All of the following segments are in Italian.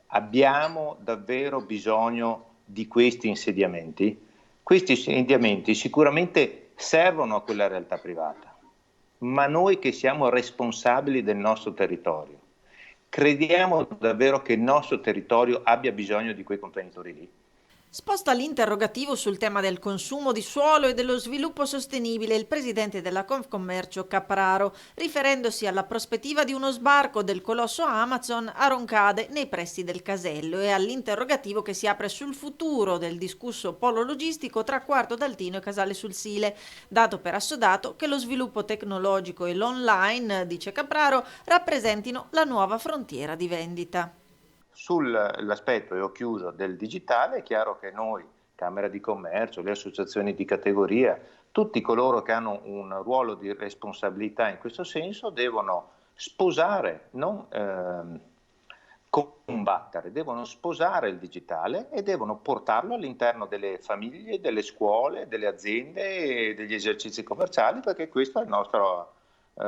Abbiamo davvero bisogno di questi insediamenti? Questi insediamenti sicuramente servono a quella realtà privata, ma noi che siamo responsabili del nostro territorio, crediamo davvero che il nostro territorio abbia bisogno di quei contenitori lì? Sposta l'interrogativo sul tema del consumo di suolo e dello sviluppo sostenibile il presidente della Confcommercio Capraro, riferendosi alla prospettiva di uno sbarco del colosso Amazon a Roncade nei pressi del Casello e all'interrogativo che si apre sul futuro del discusso polo logistico tra Quarto d'Altino e Casale sul Sile, dato per assodato che lo sviluppo tecnologico e l'online, dice Capraro, rappresentino la nuova frontiera di vendita. Sull'aspetto, e ho chiuso, del digitale, è chiaro che noi, Camera di Commercio, le associazioni di categoria, tutti coloro che hanno un ruolo di responsabilità in questo senso devono sposare, non combattere, devono sposare il digitale e devono portarlo all'interno delle famiglie, delle scuole, delle aziende e degli esercizi commerciali, perché questo è il nostro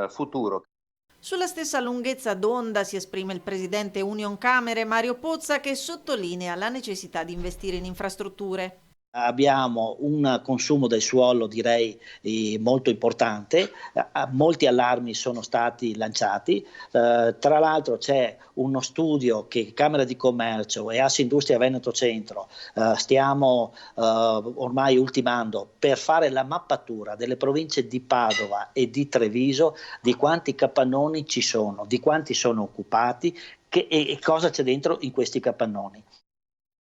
futuro. Sulla stessa lunghezza d'onda si esprime il presidente Unioncamere Mario Pozza che sottolinea la necessità di investire in infrastrutture. Abbiamo un consumo del suolo direi molto importante, molti allarmi sono stati lanciati, tra l'altro c'è uno studio che Camera di Commercio e Assindustria Veneto Centro stiamo ormai ultimando per fare la mappatura delle province di Padova e di Treviso di quanti capannoni ci sono, di quanti sono occupati e cosa c'è dentro in questi capannoni.